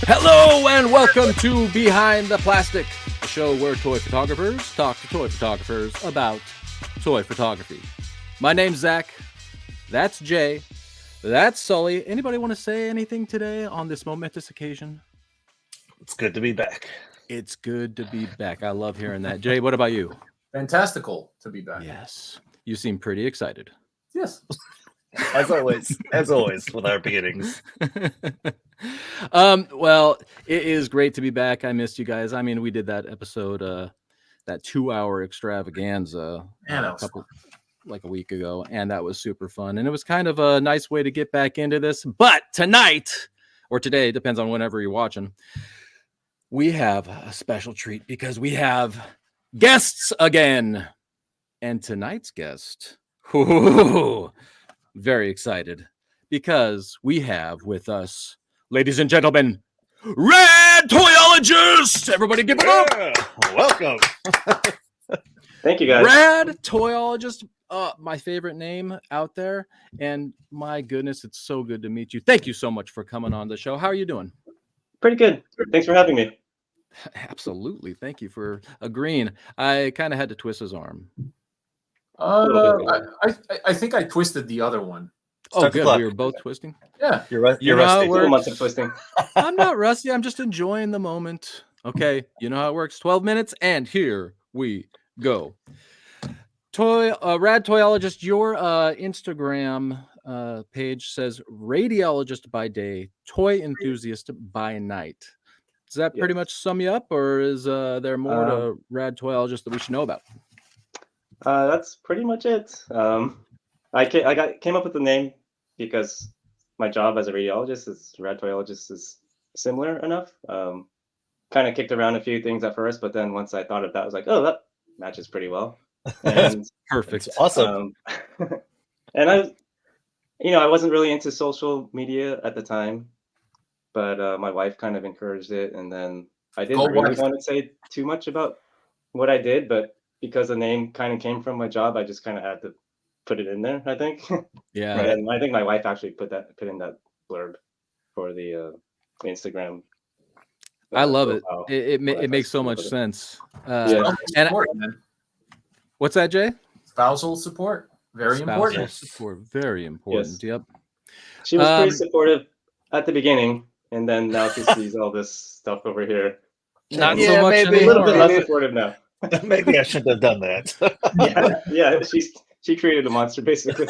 Hello and welcome to Behind the Plastic, a show where toy photographers talk to toy photographers about toy photography. My name's Zach. That's Jay. That's Sully. Anybody want to say anything today on this momentous occasion? It's good to be back. It's good to be back. I love hearing that. Jay, what about you? Fantastical to be back. Yes. You seem pretty excited. Yes. As always with our beginnings. Well, it is great to be back. I missed you guys. I mean, we did that episode, that 2-hour extravaganza like a week ago, and that was super fun. And it was kind of a nice way to get back into this. But tonight, or today, depends on whenever you're watching, we have a special treat because we have guests again. And tonight's guest, very excited because we have with us, ladies and gentlemen, Radtoyologist! Everybody give it up! Welcome. Thank you, guys. Radtoyologist, my favorite name out there. And my goodness, it's so good to meet you. Thank you so much for coming on the show. How are you doing? Pretty good. Thanks for having me. Absolutely. Thank you for agreeing. I kind of had to twist his arm. I think I twisted the other one. Oh, good. We were both twisting. Yeah. You're You know how rusty. it works? Months of twisting. I'm not rusty. I'm just enjoying the moment. Okay. You know how it works. 12 minutes. And here we go. Radtoyologist, your Instagram page says radiologist by day, toy enthusiast by night. Does that pretty much sum you up, or is there more to Radtoyologist that we should know about? That's pretty much it. I came up with the name because my job as a radiologist is Radtoyologist is similar enough. Kind of kicked around a few things at first, but then once I thought of that, I was like, oh, that matches pretty well. And Perfect. It's awesome. And I wasn't really into social media at the time, but my wife kind of encouraged it, and then I didn't really want to say too much about what I did, but because the name kind of came from my job, I just kind of had to put it in there, I think. Yeah. And I think my wife actually put in that blurb for the Instagram. I love it. It makes so much sense. What's that, Jay? Spousal support. Very important. Support. Very important. Yes. Yep. She was pretty supportive at the beginning, and then now she sees all this stuff over here. Not so much maybe a little bit less supportive now. Maybe I shouldn't have done that. Yeah. She created a monster, basically.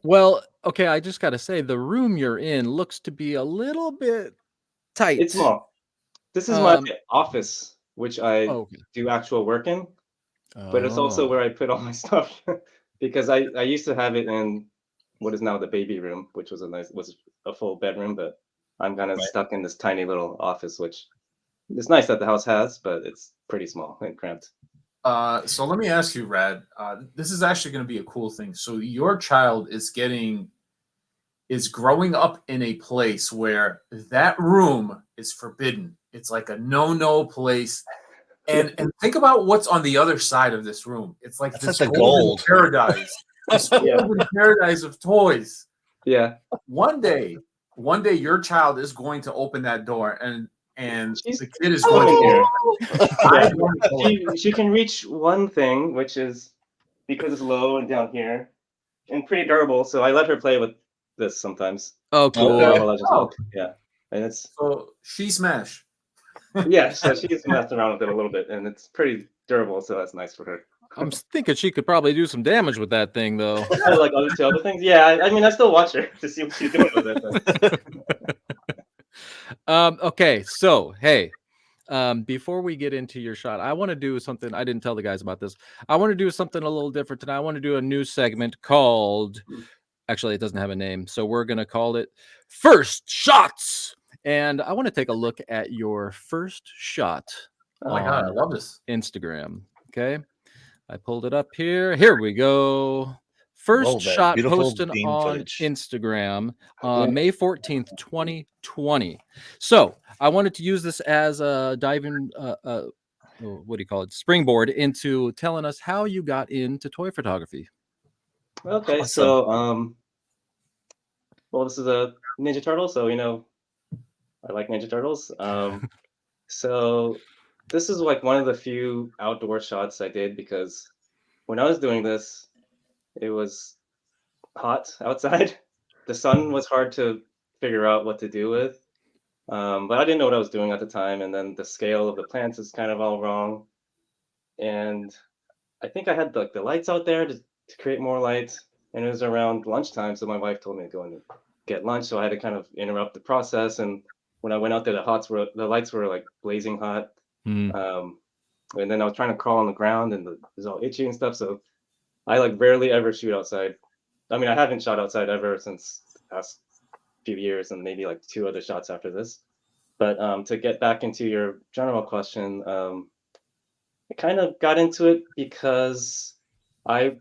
Well, okay, I just got to say, the room you're in looks to be a little bit tight. It's small. This is my office, which I do actual work in, but it's also where I put all my stuff because I used to have it in what is now the baby room, which was a full bedroom, but I'm kind of stuck in this tiny little office, which it's nice that the house has, but it's pretty small and cramped. So let me ask you, Rad. This is actually going to be a cool thing. So your child is growing up in a place where that room is forbidden. It's like a no place. And think about what's on the other side of this room. It's like That's this like golden paradise. This golden paradise of toys. Yeah. One day your child is going to open that door and the kid is going to she can reach one thing, which is because it's low and down here and pretty durable. So I let her play with this sometimes. Oh, cool. Yeah. And it's so she smash. Yeah, so she's messed around with it a little bit, and it's pretty durable, so that's nice for her. I'm thinking she could probably do some damage with that thing, though. Like other things? Yeah, I mean, I still watch her to see what she's doing with it. Okay, so, hey, before we get into your shot, I want to do something. I didn't tell the guys about this. I want to do something a little different tonight. I want to do a new segment called, actually, it doesn't have a name, so we're going to call it First Shots. And I want to take a look at your first shot. Oh my God, I love this. Instagram. Okay. I pulled it up here. Here we go. First shot posted on Instagram May 14th, 2020. So I wanted to use this as a diving, what do you call it? Springboard into telling us how you got into toy photography. Okay. So, well, this is a Ninja Turtle. So, I like Ninja Turtles. So this is like one of the few outdoor shots I did because when I was doing this, it was hot outside. The sun was hard to figure out what to do with. But I didn't know what I was doing at the time, and then the scale of the plants is kind of all wrong. And I think I had the lights out there to create more lights, and it was around lunchtime, so my wife told me to go and get lunch, so I had to kind of interrupt the process. And when I went out there, the lights were like blazing hot, and then I was trying to crawl on the ground, and it was all itchy and stuff. So I like rarely ever shoot outside. I mean, I haven't shot outside ever since the past few years, and maybe like 2 other shots after this. But to get back into your general question, I kind of got into it because I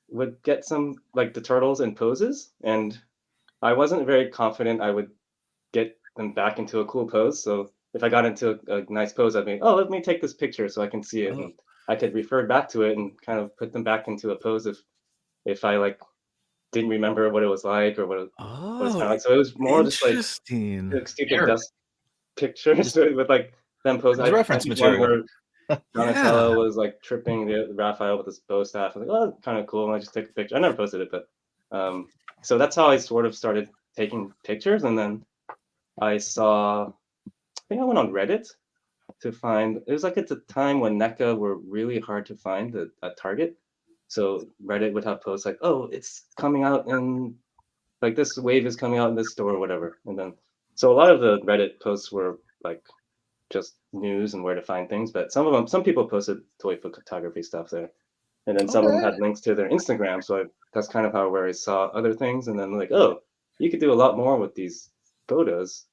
would get some like the turtles in poses, and I wasn't very confident I would get them back into a cool pose. So if I got into a nice pose, I'd be, oh, let me take this picture so I can see it, and I could refer back to it and kind of put them back into a pose if I like didn't remember what it was like or what it was kind of like. So it was more just like stupid dust pictures with like them posing. It's reference material. Donatello was like tripping Raphael with his bow staff. I was like, oh, that's kind of cool. And I just take a picture. I never posted it, but so that's how I sort of started taking pictures. And then I think I went on Reddit to find, it was like at the time when NECA were really hard to find at Target. So Reddit would have posts like, oh, it's coming out in, like this wave is coming out in this store or whatever. And then, so a lot of the Reddit posts were like just news and where to find things, but some people posted toy photography stuff there. And then some of them had links to their Instagram. So that's kind of where I saw other things. And then like, oh, you could do a lot more with these photos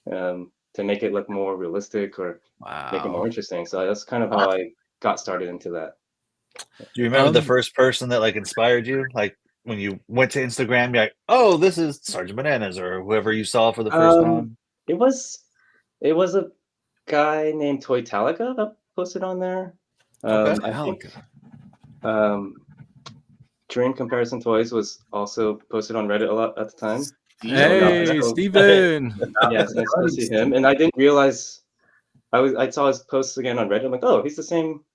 to make it look more realistic or make it more interesting. So that's kind of how I got started into that. Do you remember the first person that like inspired you? Like when you went to Instagram, you're like, oh, this is Sergeant Bananas or whoever you saw for the first time? It was a guy named Toytalica that posted on there. I think Dream Comparison Toys was also posted on Reddit a lot at the time. Hey, Steven! Yes, nice to see him. And I didn't realize I saw his posts again on Reddit. I'm like, oh, he's the same.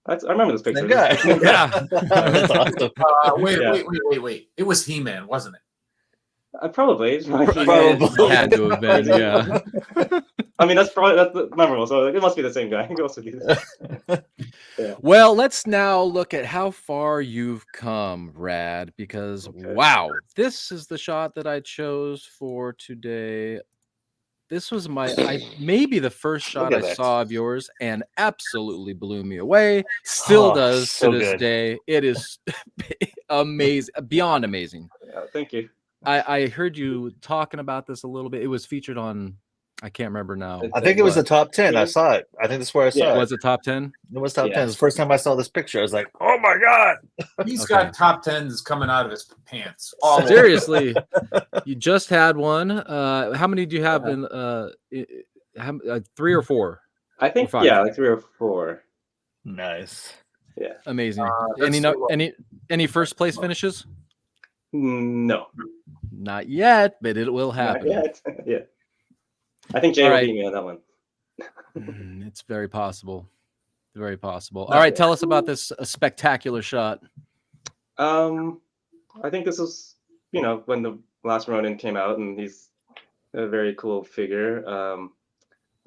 I remember this picture. Yeah. That's awesome. Wait. It was He-Man, wasn't it? Probably. Probably had to have been, yeah. I mean, that's memorable. So it must be the same guy. He goes to do this. Yeah. Well, let's now look at how far you've come, Rad, because wow, this is the shot that I chose for today. This was maybe the first shot I saw of yours and absolutely blew me away. Still does to this day. It is amazing, beyond amazing. Yeah, thank you. I heard you talking about this a little bit. It was featured on, I can't remember now. I think it was the top 10. I saw it. I think that's where I saw it. Was it top 10? It was top 10. It's the first time I saw this picture. I was like, oh my God. He's got top 10s coming out of his pants. Seriously. You just had one. How many do you have in 3 or 4? I think like 3 or 4. Nice. Yeah. Amazing. Any first place finishes? No. Not yet, but it will happen. Not yet. Yeah. I think Jay will beat me on that one. It's very possible. Very possible. All right, tell us about this spectacular shot. I think this was, when the last Ronin came out, and he's a very cool figure.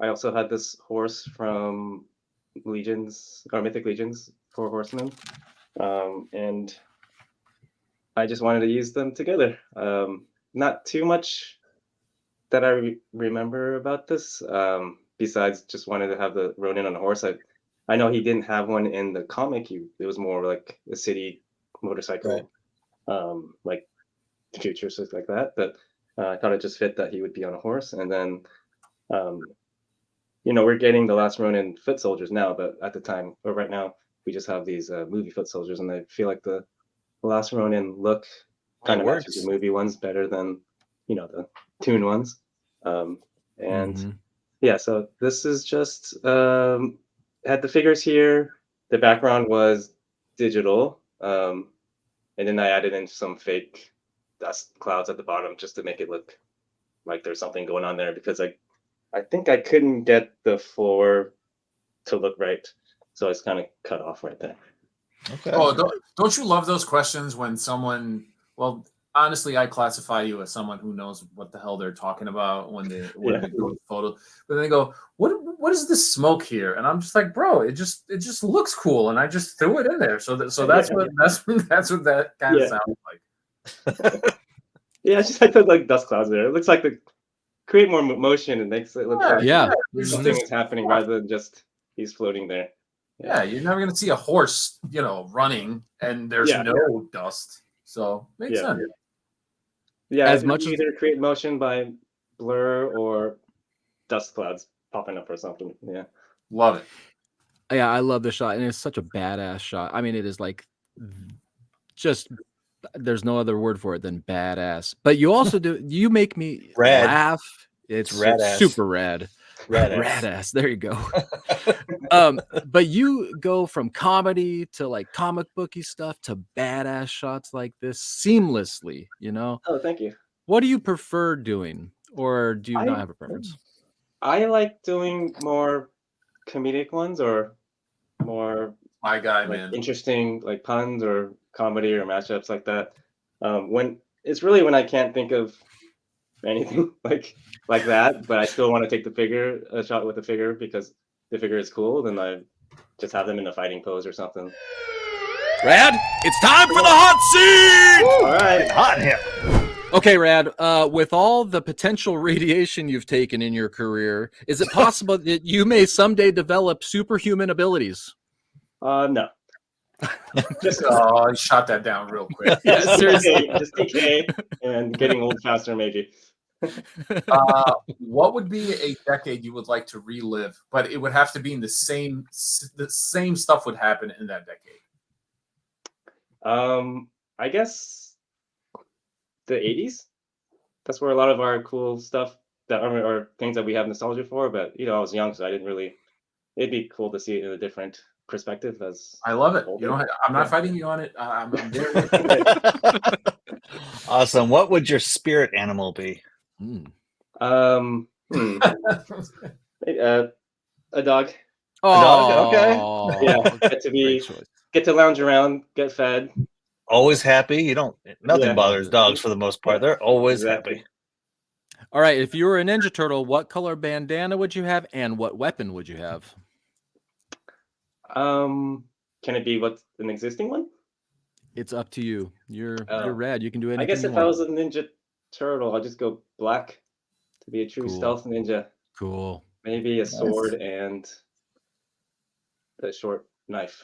I also had this horse from Legions or Mythic Legions, 4 Horsemen, and I just wanted to use them together. Not too much that I remember about this, besides just wanted to have the Ronin on a horse. I know he didn't have one in the comic. It was more like a city motorcycle, like future stuff like that. But I thought it just fit that he would be on a horse. And then, we're getting the last Ronin foot soldiers now, but at the time, or right now, we just have these movie foot soldiers, and I feel like the last Ronin look kind of matches the movie ones better than the toon ones. So this is just had the figures here. The background was digital, and then I added in some fake dust clouds at the bottom just to make it look like there's something going on there, because I think I couldn't get the floor to look right, so it's kind of cut off right there. Okay. Oh, don't you love those questions when someone? Well, honestly, I classify you as someone who knows what the hell they're talking about when they go to photo. But they go, "What is this smoke here?" And I'm just like, "Bro, it just looks cool, and I just threw it in there." So that's what that kind of sounds like. Yeah, I just put like dust clouds there. It looks like create more motion and makes it look like something is happening rather than just he's floating there. Yeah, you're never gonna see a horse, running and there's no dust. So makes sense. Yeah, as much as either create motion by blur or dust clouds popping up or something. Yeah. Love it. Yeah, I love the shot, and it's such a badass shot. I mean, it is like just there's no other word for it than badass. But you also you make me laugh. It's rad-ass. Super rad. Rad-ass. There you go. But you go from comedy to like comic booky stuff to badass shots like this seamlessly, Oh, thank you. What do you prefer doing, or do you not have a preference? I like doing more comedic ones or more interesting like puns or comedy or matchups like that. When I can't think of anything like that, but I still want to take a shot with the figure because the figure is cool, then I just have them in a fighting pose or something. Rad, it's time for the hot seat! All right. It's hot in here. Okay, Rad, with all the potential radiation you've taken in your career, is it possible that you may someday develop superhuman abilities? No. I shot that down real quick. Yeah, seriously. Just decay and getting old faster, maybe. What would be a decade you would like to relive? But it would have to be in the same stuff would happen in that decade. I guess the 80s. That's where a lot of our cool stuff that are things that we have nostalgia for. But I was young, so I didn't really. It'd be cool to see it in a different perspective. I love it. I'm not fighting you on it. I'm very awesome. What would your spirit animal be? A dog. Oh, a dog. Okay. Yeah, get to lounge around, get fed. Always happy. Nothing bothers dogs for the most part. They're always happy. All right. If you were a Ninja Turtle, what color bandana would you have, and what weapon would you have? Can it be what's an existing one? It's up to you. You're rad. You can do anything. I guess if I was a Ninja Turtle, I'd just go black to be a true stealth ninja. Cool. Maybe a sword and a short knife.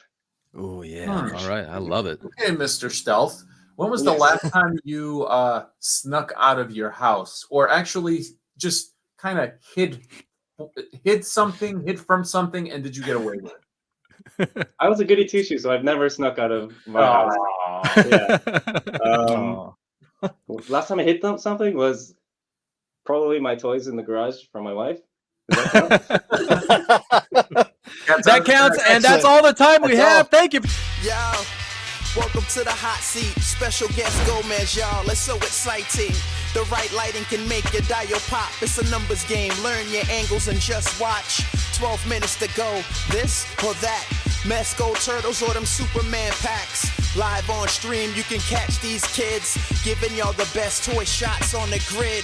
Oh yeah. All right. I love it. Okay, Mr. Stealth. When was the last time you snuck out of your house, or actually just kind of hid from something, and did you get away with it? I was a goody two shoes, so I've never snuck out of my house. Yeah. Last time I hid something was probably my toys in the garage from my wife. Does that count? That counts, and that's all the time we have. Thank you. Yo, welcome to the hot seat. Special guest Gomez, y'all. It's so exciting. The right lighting can make your dial pop. It's a numbers game. Learn your angles and just watch. 12 minutes to go. This or that. Mesco Turtles or them Superman packs. Live on stream, you can catch these kids giving y'all the best toy shots on the grid.